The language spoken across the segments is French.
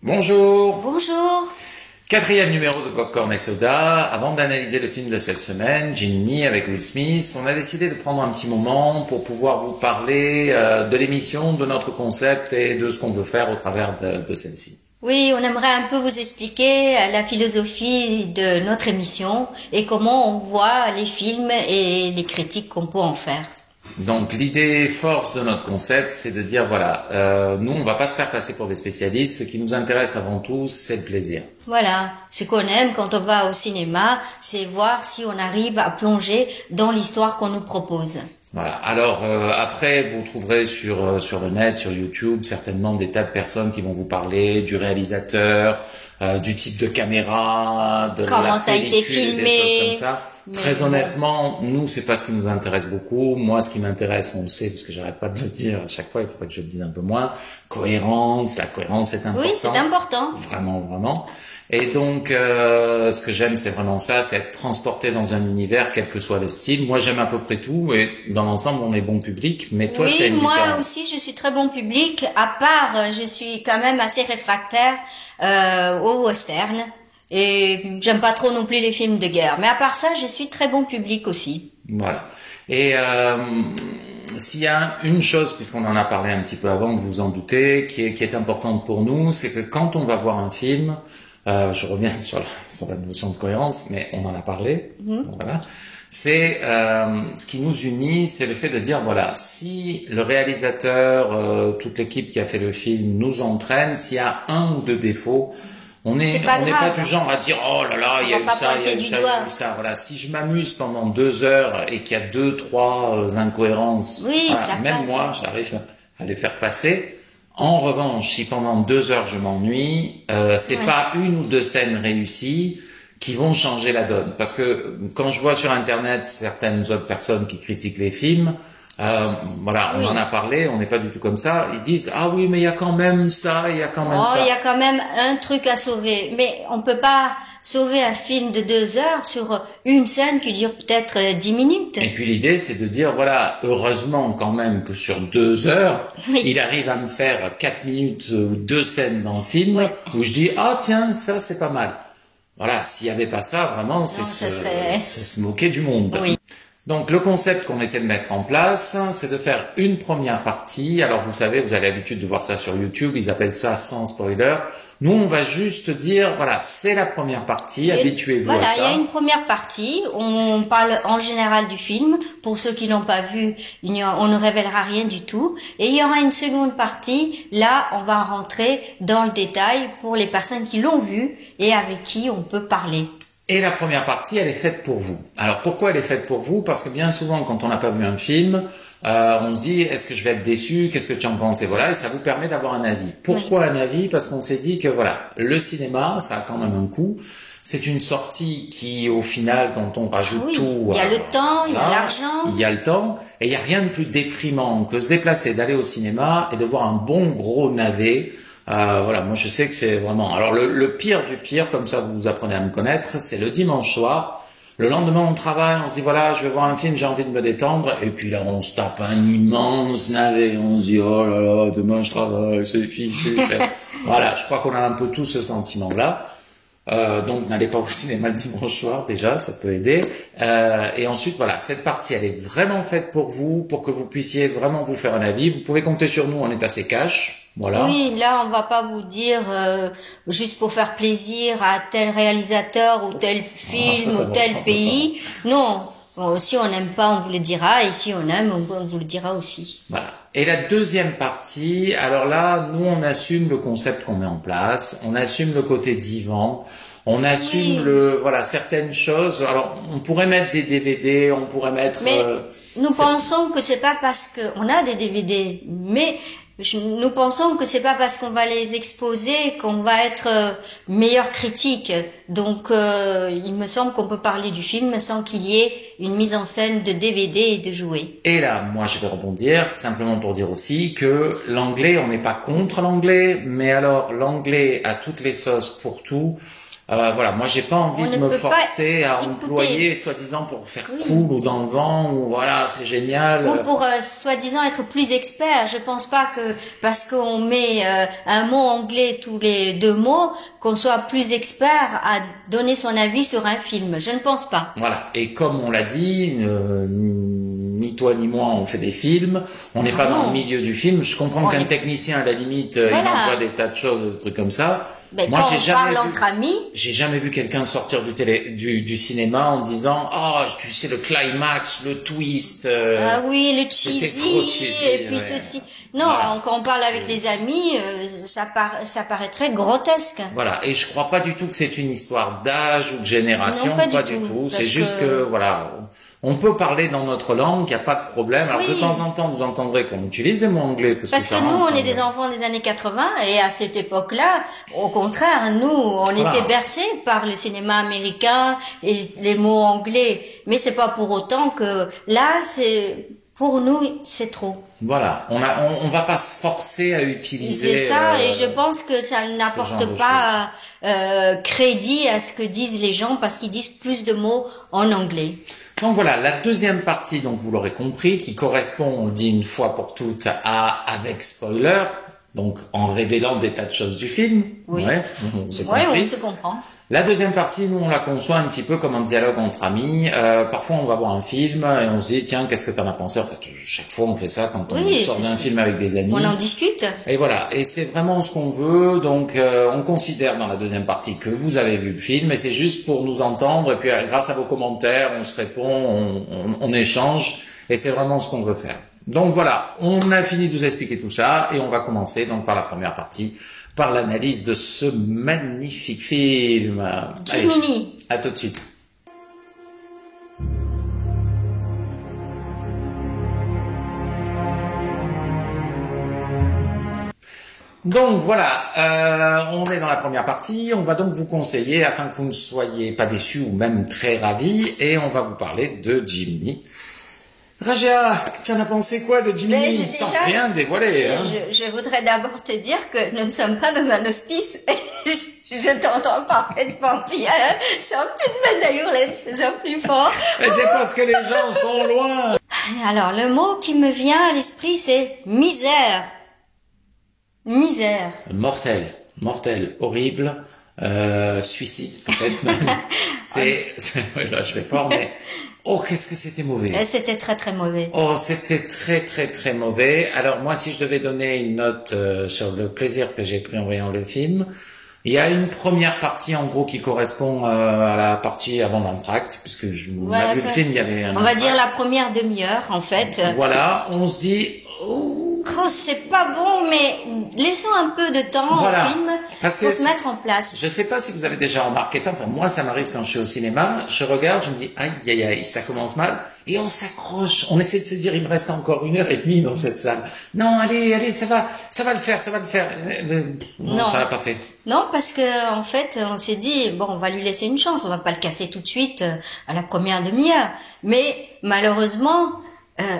Bonjour, Bonjour. quatrième numéro de Popcorn et Soda. Avant d'analyser le film de cette semaine, Ginny avec Will Smith, on a décidé de prendre un petit moment pour pouvoir vous parler de l'émission, de notre concept et de ce qu'on veut faire au travers de celle-ci. Oui, on aimerait un peu vous expliquer la philosophie de notre émission et comment on voit les films et les critiques qu'on peut en faire. Donc l'idée force de notre concept, c'est de dire voilà, nous on va pas se faire passer pour des spécialistes, ce qui nous intéresse avant tout, c'est le plaisir. Voilà, ce qu'on aime quand on va au cinéma, c'est voir si on arrive à plonger dans l'histoire qu'on nous propose. Voilà. Alors après, vous trouverez sur le net, sur YouTube, certainement des tas de personnes qui vont vous parler du réalisateur, du type de caméra, de Comment la ça a été pellicule, des filmé. choses comme ça. Mais Très bon. honnêtement, nous, c'est pas ce qui nous intéresse beaucoup. Moi, ce qui m'intéresse, on le sait, parce que j'arrête pas de le dire à chaque fois, il faudrait que je le dise un peu moins. Cohérence, la cohérence est importante. Oui, c'est important. Vraiment, vraiment. Et donc, ce que j'aime, c'est vraiment ça, c'est être transporté dans un univers, quel que soit le style. Moi, j'aime à peu près tout, et dans l'ensemble, on est bon public. Mais toi, tu as Oui, une moi différence. aussi, je suis très bon public. À part, je suis quand même assez réfractaire au western. Et j'aime pas trop non plus les films de guerre. Mais à part ça, je suis très bon public aussi. Voilà. Et s'il y a une chose, puisqu'on en a parlé un petit peu avant, vous vous en doutez, qui est importante pour nous, c'est que quand on va voir un film, je reviens sur la notion de cohérence, mais on en a parlé. Voilà. C'est ce qui nous unit, c'est le fait de dire voilà, si le réalisateur, toute l'équipe qui a fait le film nous entraîne, s'il y a un ou deux défauts, on n'est pas pas grave. du genre à dire oh là là, il y a va eu pas ça, il y a pointer eu du ça, il y doigt. a eu ça. Voilà, si je m'amuse pendant 2 heures et qu'il y a 2, 3 incohérences, Oui, voilà, ça même passe. moi, j'arrive à les faire passer. En revanche, si pendant 2 heures je m'ennuie, c'est Ouais. pas une ou deux scènes réussies qui vont changer la donne. Parce que quand je vois sur Internet certaines autres personnes qui critiquent les films, voilà, on Oui. en a parlé, on n'est pas du tout comme ça. Ils disent ah oui, mais il y a quand même ça, il y a quand même Oh, ça. il y a quand même un truc à sauver. Mais on peut pas sauver un film de 2 heures sur une scène qui dure peut-être 10 minutes. Et puis l'idée, c'est de dire, voilà, heureusement quand même que sur 2 heures, Oui. il arrive à me faire 4 minutes ou 2 scènes dans le film Oui. où je dis, ah tiens, ça c'est pas mal. Voilà, s'il y avait pas ça, vraiment, c'est ça serait- se moquer du monde. Oui. Donc le concept qu'on essaie de mettre en place, c'est de faire une première partie. Alors vous savez, vous avez l'habitude de voir ça sur YouTube, ils appellent ça sans spoiler. Nous, on va juste dire, voilà, c'est la première partie, habituez-vous Voilà, à il y ça. a une première partie, on parle en général du film. Pour ceux qui l'ont pas vu, on ne révélera rien du tout. Et il y aura une seconde partie, là, on va rentrer dans le détail pour les personnes qui l'ont vu et avec qui on peut parler. Et la première partie, elle est faite pour vous. Alors pourquoi elle est faite pour vous? Parce que bien souvent, quand on n'a pas vu un film, on se dit est-ce que je vais être déçu? Qu'est-ce que tu en penses? Et voilà, et ça vous permet d'avoir un avis. Pourquoi un avis? Parce qu'on s'est dit que voilà, le cinéma, ça a quand même un coût. C'est une sortie qui, au final, quand on rajoute Oui, tout, il y a le temps, il y a voilà, l'argent. il y a le temps, et il y a rien de plus déprimant que se déplacer, d'aller au cinéma et de voir un bon gros navet. Voilà, moi je sais que c'est vraiment. Alors le pire du pire, comme ça vous apprenez à me connaître, c'est le dimanche soir. Le lendemain on travaille, on se dit voilà, je vais voir un film, j'ai envie de me détendre, et puis là on se tape un immense navet, on se dit oh là là, demain je travaille, c'est fichu. Voilà, je crois qu'on a un peu tout ce sentiment-là. Donc n'allez pas au cinéma le dimanche soir déjà, ça peut aider. Et ensuite voilà, cette partie elle est vraiment faite pour vous, pour que vous puissiez vraiment vous faire un avis. Vous pouvez compter sur nous, on est assez cash. Voilà. Oui, là, on va pas vous dire juste pour faire plaisir à tel réalisateur ou tel film ça ou tel va. pays. Non, si on n'aime pas, on vous le dira, et si on aime, on vous le dira aussi. Voilà. Et la deuxième partie, alors là, nous on assume le concept qu'on met en place, on assume le côté divan, on assume voilà, certaines choses. Alors, on pourrait mettre des DVD, on pourrait mettre. Mais nous pensons que c'est pas parce qu'on a des DVD, mais nous pensons que c'est pas parce qu'on va les exposer qu'on va être meilleur critique. Donc, il me semble qu'on peut parler du film sans qu'il y ait une mise en scène de DVD et de jouets. Et là, moi, je vais rebondir simplement pour dire aussi que l'anglais, on n'est pas contre l'anglais, mais alors l'anglais a toutes les sauces pour tout. Voilà, moi j'ai pas envie On de ne me peut forcer pas à écouter. employer soi-disant pour faire Oui. cool ou dans le vent ou voilà, c'est génial. Ou pour soi-disant être plus expert. Je pense pas que parce qu'on met un mot anglais tous les 2 mots, qu'on soit plus expert à donner son avis sur un film. Je ne pense pas. Voilà, et comme on l'a dit, ni toi ni moi on fait des films, on n'est pas dans le Non. milieu du film. Je comprends On qu'un est- technicien à la limite, Voilà. il envoie des tas de choses, des trucs comme ça. Mais Moi quand j'ai on jamais parle vu. entre amis, J'ai jamais vu quelqu'un sortir du cinéma en disant tu sais le climax, le twist. ah oui, le c'était trop cheesy, cheesy, et puis ouais. ceci. Non, Voilà. quand on parle avec les amis, ça paraîtrait grotesque. Voilà, et je crois pas du tout que c'est une histoire d'âge ou de génération, Non, pas du du tout, tout. C'est parce juste que- que voilà, on peut parler dans notre langue, il n'y a pas de problème. Alors Oui. de temps en temps, vous entendrez qu'on utilise des mots anglais Parce que ça nous, rentre, on est des enfants des années 80 et à cette époque-là, au contraire, nous, on Voilà. était bercés par le cinéma américain et les mots anglais. Mais c'est pas pour autant que là, pour nous, c'est trop. Voilà, on va pas se forcer à utiliser. C'est ça, et je pense que ça genre n'apporte de pas crédit à ce que disent les gens parce qu'ils disent plus de mots en anglais. Donc voilà, la deuxième partie, donc vous l'aurez compris, qui correspond, on le dit une fois pour toutes, à avec spoiler, donc en révélant des tas de choses du film. Oui. Ouais, on s'est Oui, compris. on se comprend. La deuxième partie, nous, on la conçoit un petit peu comme un dialogue entre amis. Parfois, on va voir un film et on se dit, tiens, qu'est-ce que t'en as pensé? En fait, chaque fois, on fait ça quand on Oui, sort c'est d'un sûr. film avec des amis. On en discute. Et voilà, et c'est vraiment ce qu'on veut. Donc, on considère dans la deuxième partie que vous avez vu le film, et c'est juste pour nous entendre. Et puis, grâce à vos commentaires, on se répond, on échange, et c'est vraiment ce qu'on veut faire. Donc voilà, on a fini de vous expliquer tout ça, et on va commencer donc par la première partie, par l'analyse de ce magnifique film. Allez, Jiminy. à tout de suite. Donc voilà, on est dans la première partie, on va donc vous conseiller afin que vous ne soyez pas déçus ou même très ravis, et on va vous parler de Jiminy. Raja, tu en as pensé quoi de Mais Jiminy j'ai sans déjà- rien dévoiler hein? Je voudrais d'abord te dire que nous ne sommes pas dans un hospice. Je t'entends parfaitement bien, sans que tu te mettes à hurler de plus en plus fort. Mais c'est parce que les gens sont loin. Alors, le mot qui me vient à l'esprit, c'est misère. Misère. Mortel, horrible, suicide peut-être même. Ouais, là je fais fort, mais oh qu'est-ce que c'était mauvais. Et c'était très très mauvais. Oh, c'était très très très mauvais. Alors moi, si je devais donner une note sur le plaisir que j'ai pris en voyant le film, il y a une première partie en gros qui correspond à la partie avant l'entracte, puisque on a vu le film, il y avait un on va entracte. dire la première demi-heure en fait. Voilà, on se dit Oh, c'est pas bon, mais laissons un peu de temps Voilà. au film Parce que pour se mettre en place. je sais pas si vous avez déjà remarqué ça, enfin moi ça m'arrive quand je suis au cinéma, je regarde, je me dis aïe aïe aïe, ça commence mal, et on s'accroche, on essaie de se dire il me reste encore 1h30 dans cette salle. Non, allez, ça va le faire. Non, Non. ça l'a pas fait. Non, parce que en fait, on s'est dit bon, on va lui laisser une chance, on va pas le casser tout de suite à la première demi-heure. Mais malheureusement,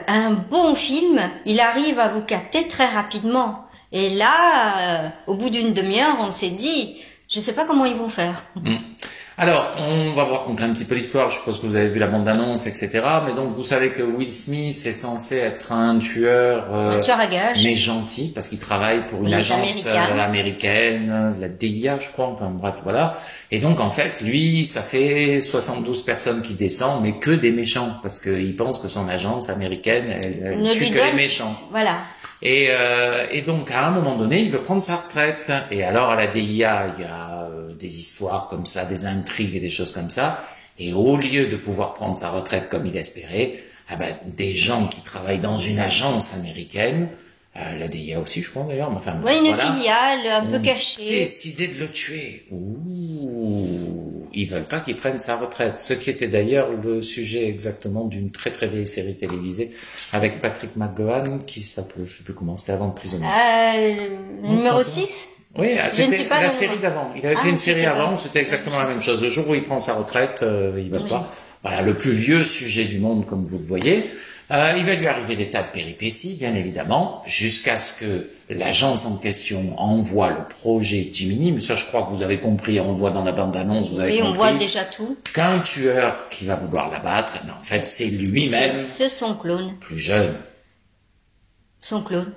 un bon film, il arrive à vous capter très rapidement. Et là, au bout d'une demi-heure, on s'est dit, je sais pas comment ils vont faire. Alors, on va voir raconter un petit peu l'histoire, je suppose que vous avez vu la bande-annonce, etc. Mais donc, vous savez que Will Smith est censé être un tueur, Un tueur à gages. mais gentil, parce qu'il travaille pour une Les agence Américains. américaine, la DIA, je crois, enfin bref, voilà. Et donc, en fait, lui, ça fait 72 personnes qui descendent, mais que des méchants, parce qu'il pense que son agence américaine, elle Ne tue lui que les donne- méchants. Voilà. Et donc, à un moment donné, il veut prendre sa retraite. Et alors, à la DIA, il y a des histoires comme ça, des intrigues et des choses comme ça. Et au lieu de pouvoir prendre sa retraite comme il espérait, des gens qui travaillent dans une agence américaine, la DIA aussi, je crois d'ailleurs, mais enfin, Ouais, une voilà, filiale un peu ont cachée. décidé de le tuer. Ouh, ils veulent pas qu'il prenne sa retraite. Ce qui était d'ailleurs le sujet exactement d'une très très vieille série télévisée avec Patrick McGowan qui s'appelait, je sais plus comment, c'était avant le prisonnier. Numéro 6. Oui, Je ne suis c'était pas la au série courant. d'avant. Il avait Ah, fait une je série sais pas. avant, c'était exactement la même chose. Le jour où il prend sa retraite, il va Oui. pas. Voilà, le plus vieux sujet du monde, comme vous le voyez. Il va lui arriver des tas de péripéties, bien évidemment, jusqu'à ce que l'agence en question envoie le projet Gemini. Mais ça, je crois que vous avez compris, on le voit dans la bande-annonce, vous avez Oui, compris. on voit déjà tout. Qu'un tueur qui va vouloir l'abattre, mais en fait, c'est lui-même. C'est son clone. Plus jeune. Son clone.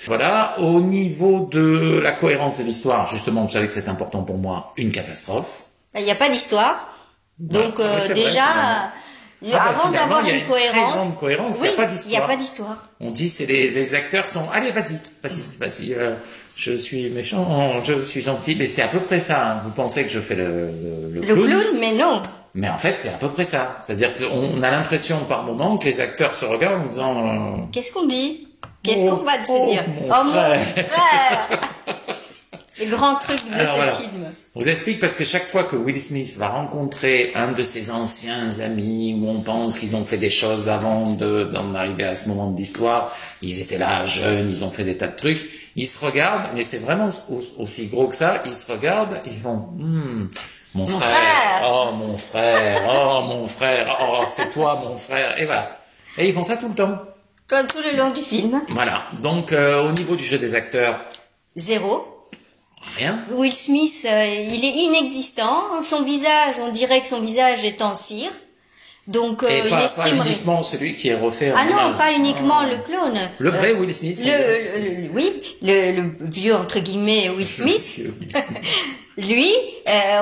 Voilà, au niveau de la cohérence de l'histoire, justement, vous savez que c'est important pour moi, une catastrophe. Il n'y a pas d'histoire. Donc déjà, avant d'avoir une cohérence, très grande cohérence, oui, il n'y a pas d'histoire. On dit, c'est les acteurs sont, allez, vas-y, je suis méchant, je suis gentil, mais c'est à peu près ça. Hein. Vous pensez que je fais le clown, mais non. Mais en fait, c'est à peu près ça. C'est-à-dire qu'on a l'impression par moment que les acteurs se regardent en disant... Qu'est-ce qu'on dit? Qu'est-ce qu'on va se dire? Mon frère. Le grand truc de ce film. Je vous explique parce que chaque fois que Will Smith va rencontrer un de ses anciens amis où on pense qu'ils ont fait des choses avant d'en arriver à ce moment de l'histoire, ils étaient là jeunes, ils ont fait des tas de trucs, ils se regardent, mais c'est vraiment aussi gros que ça, ils se regardent, ils font mon frère, oh mon frère, oh mon frère, oh c'est toi mon frère, et voilà. Et ils font ça tout le temps. Tout le long du film. Voilà. Donc au niveau du jeu des acteurs, 0. Rien. Will Smith, il est inexistant. Son visage, on dirait que son visage est en cire. Donc il exprime pas uniquement celui qui est refait. Ah non, pas uniquement le clone. Le vrai Will Smith. Le vieux entre guillemets Will Smith. Lui,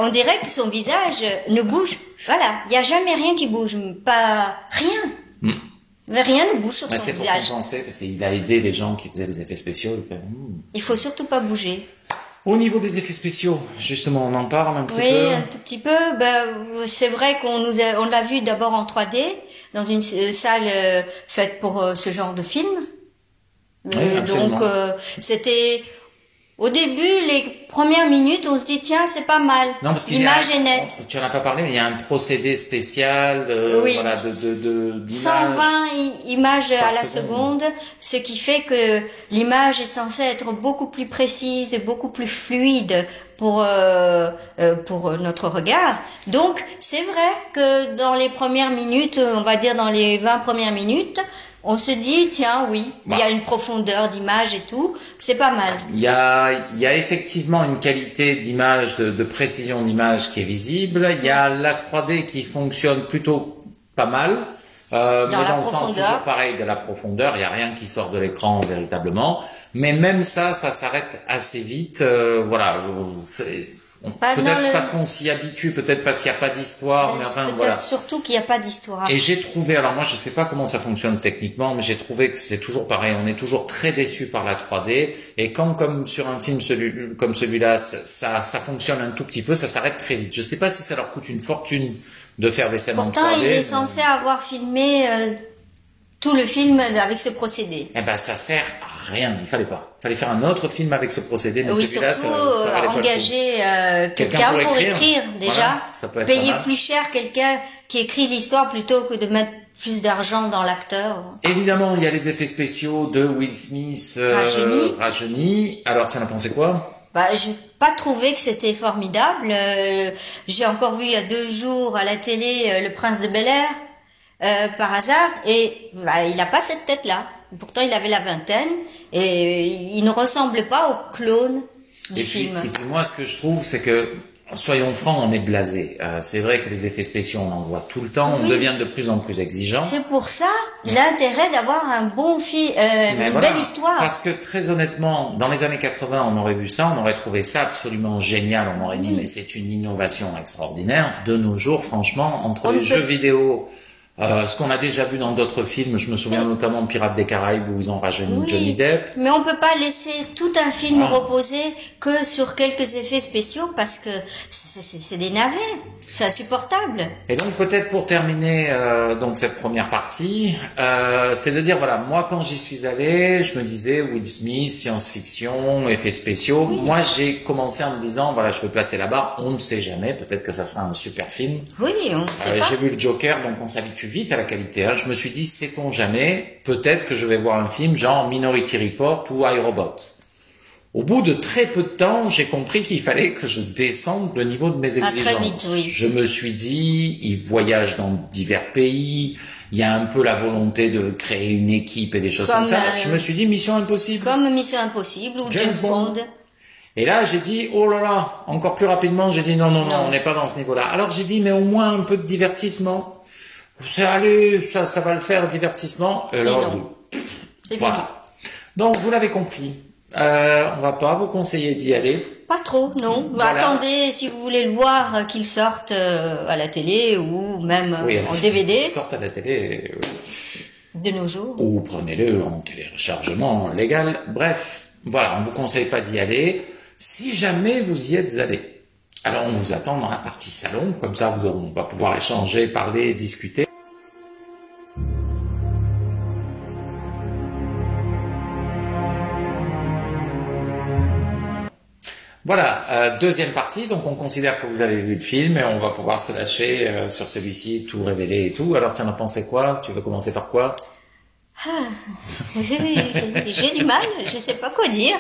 on dirait que son visage ne bouge. Voilà, il y a jamais rien qui bouge, pas rien. Rien ne bouge sur son visage. C'est pour compenser, parce qu'il a aidé les gens qui faisaient les effets spéciaux. Il faut surtout pas bouger. Au niveau des effets spéciaux, justement, on en parle un petit peu. Oui, un tout petit peu. C'est vrai qu'on l'a vu d'abord en 3D dans une salle faite pour ce genre de film. Oui, donc c'était au début, les premières minutes, on se dit tiens, c'est pas mal. L'image est nette. Tu en as pas parlé, mais il y a un procédé spécial, oui. Voilà, de 120 images à la seconde, ce qui fait que l'image est censée être beaucoup plus précise et beaucoup plus fluide pour notre regard. Donc, c'est vrai que dans les premières minutes, on va dire dans les 20 premières minutes, on se dit, tiens, oui, il y a une profondeur d'image et tout, c'est pas mal. Il y a effectivement une qualité d'image, de précision d'image qui est visible. Il y a la 3D qui fonctionne plutôt pas mal. Dans mais dans le sens toujours pareil de la profondeur, il n'y a rien qui sort de l'écran véritablement. Mais même ça s'arrête assez vite. Voilà. Peut-être parce qu'on s'y habitue, peut-être parce qu'il n'y a pas d'histoire, mais enfin voilà. Surtout qu'il n'y a pas d'histoire. Et j'ai trouvé, alors moi je sais pas comment ça fonctionne techniquement, mais j'ai trouvé que c'est toujours pareil, on est toujours très déçu par la 3D, et quand comme sur un film comme celui-là, ça fonctionne un tout petit peu, ça s'arrête très vite. Je sais pas si ça leur coûte une fortune de faire des scènes en 3D. Pourtant il est censé avoir filmé tout le film avec ce procédé. Eh ben ça sert à rien, il fallait pas. Il fallait faire un autre film avec ce procédé, mais oui, celui-là, surtout engager quelqu'un pour écrire déjà, voilà, payer plus cher quelqu'un qui écrit l'histoire plutôt que de mettre plus d'argent dans l'acteur. Évidemment, il y a les effets spéciaux de Will Smith rajeuni. Alors, tu en as pensé quoi? J'ai pas trouvé que c'était formidable. J'ai encore vu il y a 2 jours à la télé Le Prince de Bel-Air par hasard, et il a pas cette tête-là. Pourtant, il avait la vingtaine et il ne ressemble pas au clone du film. Et puis moi, ce que je trouve, c'est que, soyons francs, on est blasé. C'est vrai que les effets spéciaux, on en voit tout le temps. Oui. On devient de plus en plus exigeant. C'est pour ça l'intérêt d'avoir un bon film, une belle histoire. Parce que très honnêtement, dans les années 80, on aurait vu ça, on aurait trouvé ça absolument génial. On aurait dit, mais c'est une innovation extraordinaire. De nos jours, franchement, entre les jeux vidéo, ce qu'on a déjà vu dans d'autres films, je me souviens notamment de Pirates des Caraïbes où ils ont rajeuni Johnny Depp. Mais on peut pas laisser tout un film reposer que sur quelques effets spéciaux parce que c'est des navets, c'est insupportable. Et donc peut-être pour terminer donc cette première partie, c'est de dire voilà, moi quand j'y suis allé, je me disais Will Smith, science-fiction, effets spéciaux. Oui. Moi j'ai commencé en me disant voilà, je veux placer la barre, on ne sait jamais, peut-être que ça sera un super film. Oui, on ne sait pas. J'ai vu le Joker, donc on s'habitue vite à la qualité. Je me suis dit, sait-on jamais, peut-être que je vais voir un film genre Minority Report ou iRobot. Au bout de très peu de temps, j'ai compris qu'il fallait que je descende le niveau de mes exigences. Très vite, oui. Je me suis dit, il voyage dans divers pays, il y a un peu la volonté de créer une équipe et des choses comme ça. Je me suis dit, mission impossible. Comme Mission Impossible ou James Bond. Et là, j'ai dit, oh là là, encore plus rapidement, j'ai dit, non, on n'est pas dans ce niveau-là. Alors j'ai dit, mais au moins un peu de divertissement. Allez, ça va le faire, divertissement. Et là, c'est voilà. Donc, vous l'avez compris. On va pas vous conseiller d'y aller. Pas trop, non. Voilà. Attendez, si vous voulez le voir, qu'il sorte à la télé ou même en DVD. Qu'il sorte à la télé. De nos jours. Ou prenez-le en téléchargement légal. Bref, voilà, on vous conseille pas d'y aller. Si jamais vous y êtes allé, alors on vous attend dans la partie salon. Comme ça, on va pouvoir échanger, parler, discuter. Voilà, deuxième partie, donc on considère que vous avez vu le film et on va pouvoir se lâcher sur celui-ci, tout révéler et tout. Alors tu en as pensé quoi? Tu veux commencer par quoi? J'ai du mal, je sais pas quoi dire.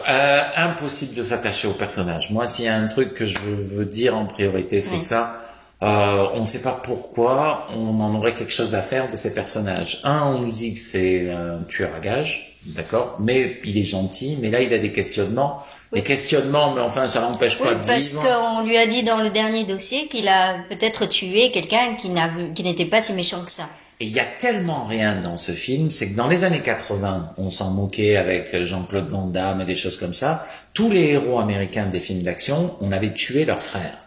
Impossible de s'attacher au personnage. Moi, s'il y a un truc que je veux dire en priorité, c'est ça. On ne sait pas pourquoi on en aurait quelque chose à faire de ces personnages. On nous dit que c'est un tueur à gages, d'accord, mais il est gentil, mais là il a des questionnements. Des questionnements, mais enfin ça n'empêche pas de vivre. Parce qu'on lui a dit dans le dernier dossier qu'il a peut-être tué quelqu'un qui n'était pas si méchant que ça. Et il y a tellement rien dans ce film, c'est que dans les années 80, on s'en moquait avec Jean-Claude Van Damme et des choses comme ça. Tous les héros américains des films d'action, on avait tué leurs frères.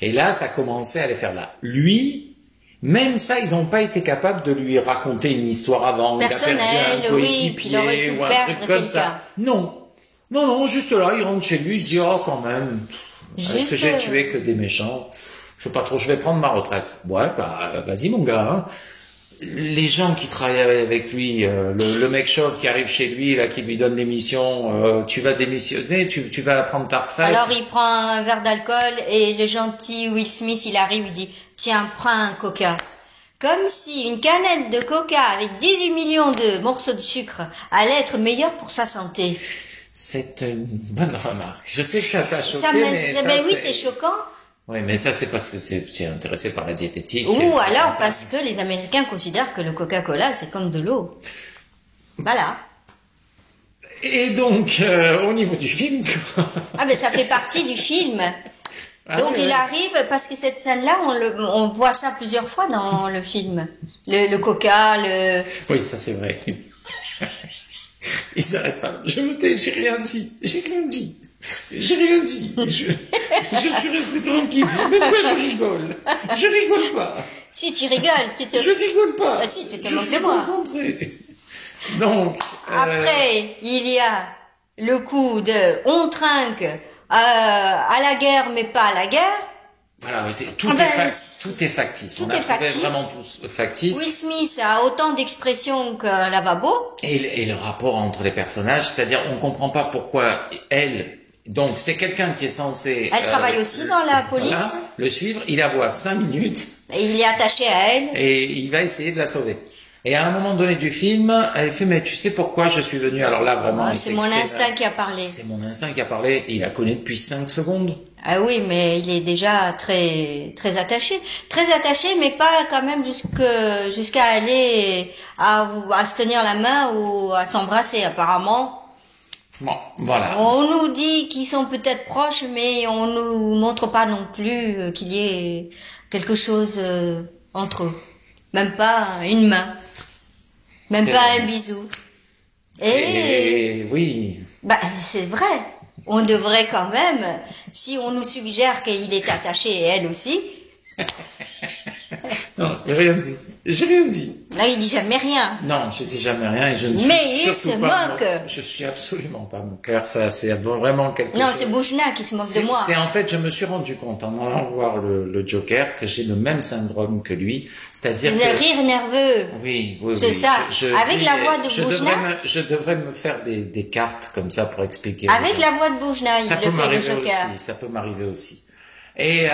Et là, ça commençait à les faire là. Lui, même ça, ils n'ont pas été capables de lui raconter une histoire avant. Personnelle, oui, puis il aurait pu perdre quelqu'un. Non, juste là, il rentre chez lui, il se dit, oh, quand même, est-ce que j'ai tué que des méchants? Je sais pas trop, je vais prendre ma retraite. Ouais, bah, vas-y, mon gars, hein. Les gens qui travaillent avec lui, le mec chauve qui arrive chez lui, là, qui lui donne des missions, tu vas démissionner, tu vas prendre ta retraite. Alors il prend un verre d'alcool et le gentil Will Smith, il arrive, il dit, tiens, prends un coca. Comme si une canette de coca avec 18 millions de morceaux de sucre allait être meilleure pour sa santé. C'est une bonne remarque. Je sais que ça t'a choqué, mais oui, c'est choquant. Oui, mais ça, c'est parce que c'est intéressé par la diététique. Ou alors parce que les Américains considèrent que le Coca-Cola, c'est comme de l'eau. Voilà. Et donc, au niveau du film... ben ça fait partie du film. Donc il arrive, parce que cette scène-là, on voit ça plusieurs fois dans le film. Le Coca, Oui, ça c'est vrai. Il s'arrête pas. Je me tais, j'ai rien dit. Je suis resté tranquille. Mais pourquoi je rigole? Je rigole pas. Si tu rigoles, Je rigole pas. Ah si, tu te moques de moi. Concentré. Donc. Après, il y a le coup de on trinque à la guerre, mais pas à la guerre. Voilà, tout est factice. Tout est factice. Vraiment tout factice. Will Smith a autant d'expressions qu'un lavabo. Et le rapport entre les personnages, c'est-à-dire on comprend pas pourquoi elle, donc c'est quelqu'un qui est censé... Elle travaille aussi dans la police. Voilà, le suivre, il la voit 5 minutes. Et il est attaché à elle. Et il va essayer de la sauver. Et à un moment donné du film, elle fait, mais tu sais pourquoi je suis venu? Alors là, vraiment... c'est mon instinct qui a parlé. C'est mon instinct qui a parlé. Il la connaît depuis 5 secondes. Ah oui, mais il est déjà très, très attaché. Très attaché, mais pas quand même jusqu'à aller à se tenir la main ou à s'embrasser, apparemment. Bon, voilà. On nous dit qu'ils sont peut-être proches, mais on nous montre pas non plus qu'il y ait quelque chose entre eux. Même pas une main. Même pas un bisou. Et oui. C'est vrai. On devrait quand même, si on nous suggère qu'il est attaché et elle aussi. Non, j'ai rien dit. Là, il dit jamais rien. Non, je dis jamais rien et je ne suis mais il surtout se pas moque. Je suis absolument pas moqueur, ça c'est vraiment quelque chose. Non, c'est Boujna qui se moque de moi. C'est en fait, je me suis rendu compte en allant voir le Joker que j'ai le même syndrome que lui, c'est-à-dire rire nerveux. Oui. C'est ça. Avec la voix de Boujna. Je devrais me faire des cartes comme ça pour expliquer. Avec la voix de Boujna, il le fait le Joker. Ça peut m'arriver aussi. Et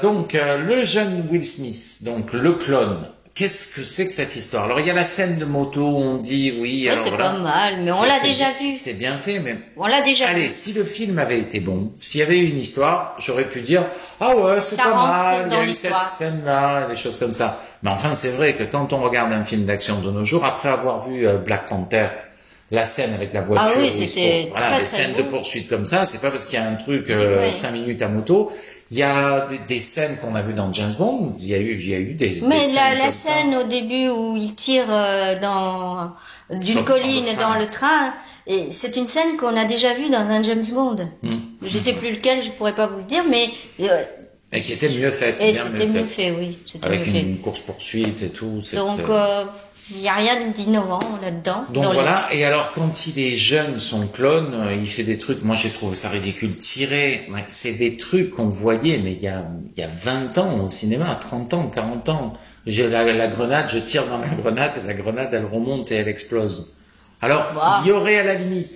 donc le jeune Will Smith, donc le clone, qu'est-ce que c'est que cette histoire? Alors il y a la scène de moto où on dit oui, Ouais, alors c'est voilà. pas mal, mais on l'a déjà vu. C'est bien fait, mais On l'a déjà allez, vu. si le film avait été bon, s'il y avait eu une histoire, j'aurais pu dire ah ouais, c'est Ça pas rentre mal, il y dans a eu cette l'histoire. scène-là, des choses comme ça. Mais enfin, c'est vrai que quand on regarde un film d'action de nos jours, après avoir vu Black Panther, la scène avec la voiture, Ah oui, où ils c'était voilà, très des très scènes de beau. poursuite comme ça, c'est pas parce qu'il y a un truc Ouais. 5 minutes à moto. Il y a des scènes qu'on a vues dans James Bond. Il y a eu des Mais scènes la comme ça. scène au début où il tire d'une colline dans le train, et c'est une scène qu'on a déjà vue dans un James Bond. Je sais plus lequel, je pourrais pas vous le dire, mais Et qui était mieux faite. et bien c'était mieux fait, oui, c'était Avec mieux fait. une course-poursuite et tout. Donc il y a rien d'innovant là-dedans. Donc dans voilà, et alors quand il est jeune, son clone, il fait des trucs, moi j'ai trouvé ça ridicule, tirer, ouais, c'est des trucs qu'on voyait, mais il y a 20 ans au cinéma, 30 ans, 40 ans. J'ai la grenade, je tire dans la grenade elle remonte et elle explose. Alors, Wow. il y aurait à la limite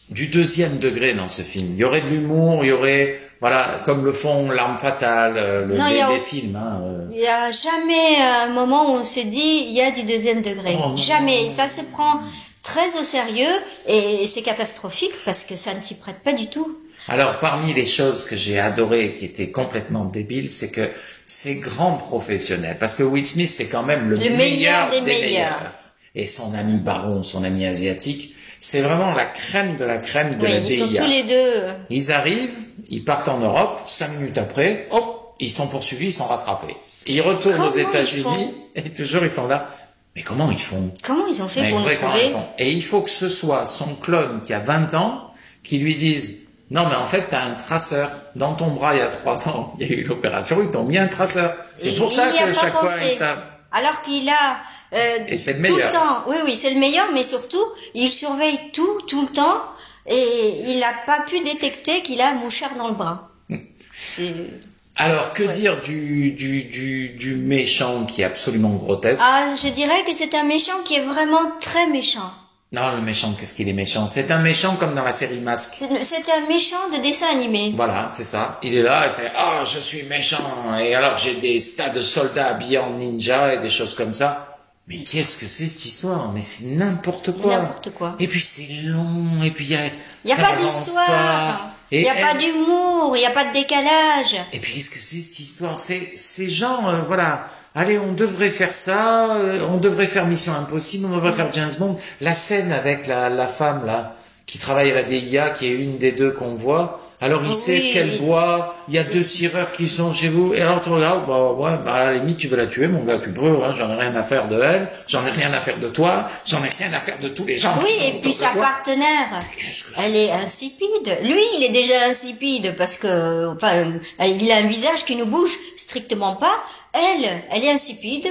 du deuxième degré dans ce film, il y aurait de l'humour, il y aurait, voilà, comme le font L'Arme Fatale, Non, il y a- les films, hein, Il y a jamais un moment où on s'est dit il y a du deuxième degré. Oh, non, Jamais. non, Ça se prend très au sérieux et c'est catastrophique parce que ça ne s'y prête pas du tout. Alors, parmi les choses que j'ai adorées, qui étaient complètement débiles, c'est que ces grands professionnels, parce que Will Smith, c'est quand même le meilleur des meilleurs. Et son ami Baron, son ami asiatique, c'est vraiment la crème de la crème de Oui, la ils sont DIA. tous les deux. Ils arrivent, ils partent en Europe, 5 minutes après, hop, ils sont poursuivis, ils sont rattrapés. Ils retournent Comment aux ils États-Unis, font et toujours ils sont là. Mais comment ils font? Comment ils ont fait Mais pour vrai, nous comment trouver ils font? Et il faut que ce soit son clone qui a 20 ans qui lui dise non mais en fait t'as un traceur dans ton bras il y a 3 ans il y a eu l'opération ils t'ont mis un traceur c'est Et pour ça il y a que pas chaque fois pensé. ils savent Alors qu'il a et c'est le tout meilleur le temps. Oui, oui, c'est le meilleur, mais surtout il surveille tout le temps et il n'a pas pu détecter qu'il a un mouchard dans le bras. C'est alors que Ouais. dire du méchant qui est absolument grotesque je dirais que c'est un méchant qui est vraiment très méchant. non le méchant qu'est-ce qu'il est méchant c'est un méchant comme dans la série Masque C'est un méchant de dessin animé. voilà c'est ça il est là il fait ah je suis méchant et alors j'ai des tas de soldats habillés en ninja et des choses comme ça. Mais qu'est-ce que c'est cette histoire? Mais c'est n'importe quoi. N'importe quoi. Et puis c'est long, et puis Il n'y a ça pas avance d'histoire, pas. il Et n'y a pas d'humour, il n'y a pas de décalage. Et puis qu'est-ce que c'est cette histoire? C'est genre, voilà, allez, on devrait faire ça, on devrait faire Mission Impossible, on devrait faire James Bond. La scène avec la femme, là, qui travaille à la DIA, qui est une des deux qu'on voit. Alors il sait ce qu'elle boit, il y a 2 tireurs qui sont chez vous, et alors tu regardes, bah ouais, bah à la limite tu veux la tuer mon gars, tu peux, hein, j'en ai rien à faire de elle, j'en ai rien à faire de toi, j'en ai rien à faire de tous les gens. Oui, qui sont et puis autour de sa toi. partenaire, Qu'est-ce que c'est? elle est insipide. Lui, il est déjà insipide parce que, enfin, il a un visage qui ne bouge strictement pas. Elle est insipide.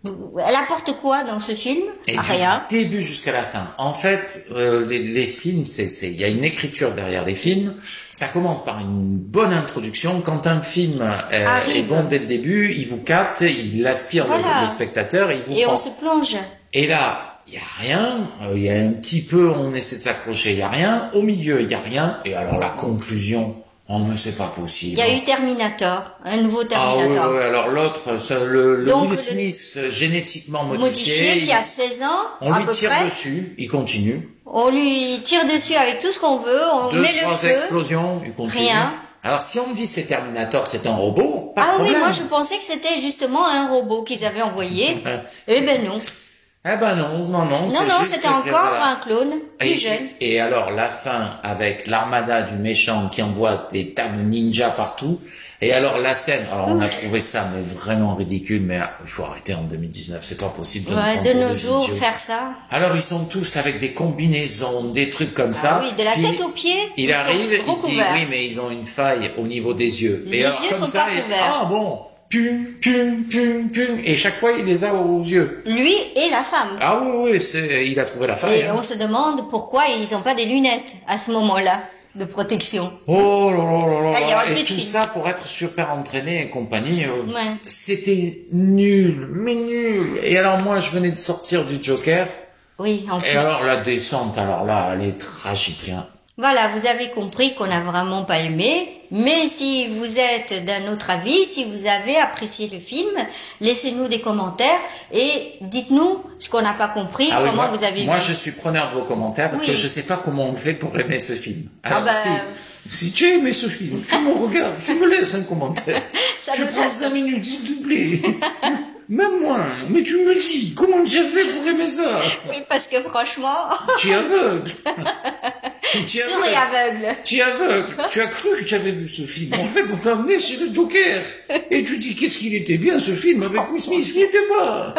Elle apporte quoi dans ce film? Et Rien. du début jusqu'à la fin. En fait, les films, il y a une écriture derrière les films. Ça commence par une bonne introduction. Quand un film est Arrive. bon dès le début, il vous capte, il aspire Voilà. le spectateur, et il vous Et prend. on se plonge. Et là, il y a rien. Il y a un petit peu, on essaie de s'accrocher, il y a rien. Au milieu, il y a rien. Et alors la conclusion, oh mais c'est pas possible. Il y a eu Terminator, un nouveau Ah oui, Terminator. oui, alors l'autre, le Donc, Will le- Smith génétiquement Modifié, qui a 16 ans, on à lui peu tire près. dessus, il continue. On lui tire dessus avec tout ce qu'on veut, on 2, met le 3 feu. explosions, il continue. Rien. Alors si on me dit c'est Terminator, c'est un robot, pas de Ah oui, problème. moi je pensais que c'était justement un robot qu'ils avaient envoyé. Eh ben non. Eh ben non, non, non. c'est Non, juste c'était que, encore voilà. un clone, plus jeune. Et alors la fin avec l'armada du méchant qui envoie des tas de ninjas partout. Et alors la scène, alors on a trouvé ça mais vraiment ridicule, mais il faut arrêter en 2019, c'est pas possible de nous Ouais, prendre de pour nos des jours, idiots. faire ça. Alors ils sont tous avec des combinaisons, des trucs comme Ah ça. oui, de la Puis, tête aux pieds, il ils arrive, sont il dit recouverts. oui mais ils ont une faille au niveau des yeux. Les Et alors, yeux comme sont ça, pas il- couverts. Ah bon, pum, pum, pum, pum, et chaque fois il les a aux yeux. Lui et la femme. Ah oui, oui, il a trouvé la faille. Et hein. on se demande pourquoi ils n'ont pas des lunettes à ce moment-là de protection. Oh là là là là Ah, il y aura là, plus et de tout film. ça pour être super entraîné et compagnie. Ouais. C'était nul, mais nul. Et alors moi je venais de sortir du Joker, Oui, en plus. et alors la descente, alors là, elle est tragique. Hein. Voilà, vous avez compris qu'on n'a vraiment pas aimé, mais si vous êtes d'un autre avis, si vous avez apprécié le film, laissez-nous des commentaires et dites-nous ce qu'on n'a pas compris, Ah oui, comment moi, vous avez moi, vu. je suis preneur de vos commentaires parce Oui. que je sais pas comment on fait pour aimer ce film. Alors, Ah si tu as aimé ce film, tu me regardes, tu me laisses un commentaire. Ça Je nous prends a- 5 minutes, s'il te plaît. Même moi, mais tu me dis, comment tu as fait pour aimer ça? Oui, parce que franchement, Tu es aveugle. Tu es souris aveugle. Tu es aveugle. Tu as cru que tu avais vu ce film. En fait, on t'a amené chez le Joker. Et tu dis, qu'est-ce qu'il était bien ce film avec Will Smith? Il était pas.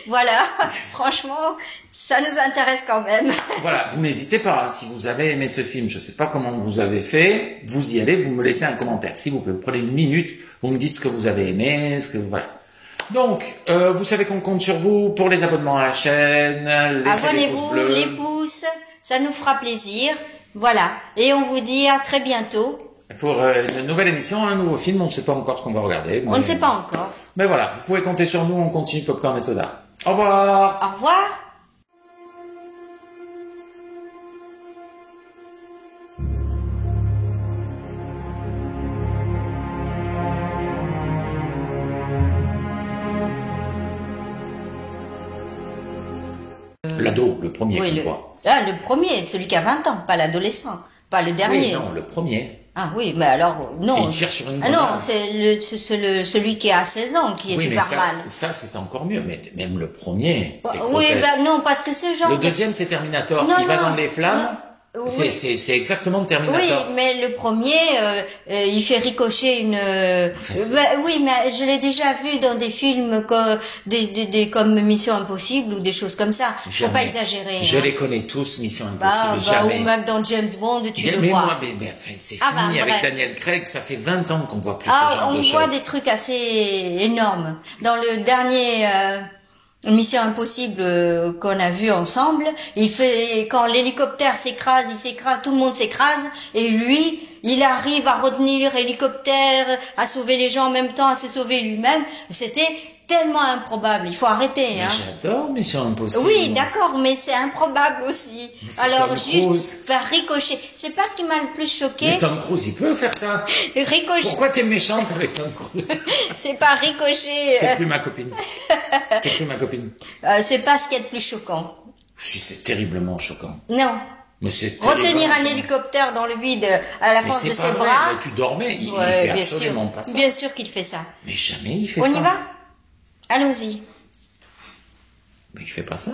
Voilà, franchement, ça nous intéresse quand même. Voilà, vous n'hésitez pas, hein, si vous avez aimé ce film, je sais pas comment vous avez fait, vous y allez, vous me laissez un commentaire. S'il vous plaît, vous prenez une minute, vous me dites ce que vous avez aimé, voilà. Donc, vous savez qu'on compte sur vous pour les abonnements à la chaîne, laissez les pouces Abonnez-vous, bleus. les pouces, ça nous fera plaisir. Voilà, et on vous dit à très bientôt. Pour une nouvelle émission, un nouveau film, on ne sait pas encore ce qu'on va regarder. On ne sait pas encore. Mais voilà, vous pouvez compter sur nous, on continue Popcorn et Soda. Au revoir. Au revoir. L'ado, le premier Oui, qu'on voit. le premier, celui qui a 20 ans, pas l'adolescent, pas le dernier. Oui, non, le premier. Ah oui, mais alors, non. Et il tire sur une Ah non, grenade. c'est celui qui a 16 ans qui est Oui, mais Superman. ça c'est encore mieux, mais même le premier, c'est Oui, grotesque. ben non, parce que ce genre Le de... deuxième, c'est Terminator, Non, qui va non, dans les flammes. non. Oui. C'est exactement Oui, Terminator. mais le premier, il fait ricocher une... oui, mais je l'ai déjà vu dans des films comme Mission Impossible ou des choses comme ça. Faut Jamais. pas exagérer. Je hein. les connais tous, Mission Impossible, Ou jamais. même dans James Bond, tu le Mais vois. moi, enfin, c'est Ah, fini bah, avec bref. Daniel Craig, ça fait 20 ans qu'on voit plus ce Ah, genre on de voit choses. des trucs assez énormes. Dans le dernier Mission Impossible qu'on a vu ensemble, quand l'hélicoptère s'écrase, tout le monde s'écrase, et lui, il arrive à retenir l'hélicoptère, à sauver les gens en même temps, à se sauver lui-même. C'était tellement improbable. Il faut arrêter, Mais hein. j'adore Mission Impossible. Oui, d'accord, mais c'est improbable aussi. Mais c'est Alors Tom juste Cruise. faire ricocher. C'est pas ce qui m'a le plus choqué. Mais Tom Cruise, il peut faire ça. Ricocher. Pourquoi t'es méchante avec Tom Cruise? C'est pas ricocher. T'es plus ma copine. T'es plus ma copine. C'est pas ce qu'il y a de plus choquant. C'est terriblement choquant. Non. Mais c'est Retenir un terrible. hélicoptère dans le vide à la Mais force de c'est ses pas vrai, bras. mais tu dormais, il Ouais, fait bien sûr. absolument pas ça. Bien sûr qu'il fait ça. Mais jamais il fait On ça. y va? Allons-y. Mais il fait pas ça.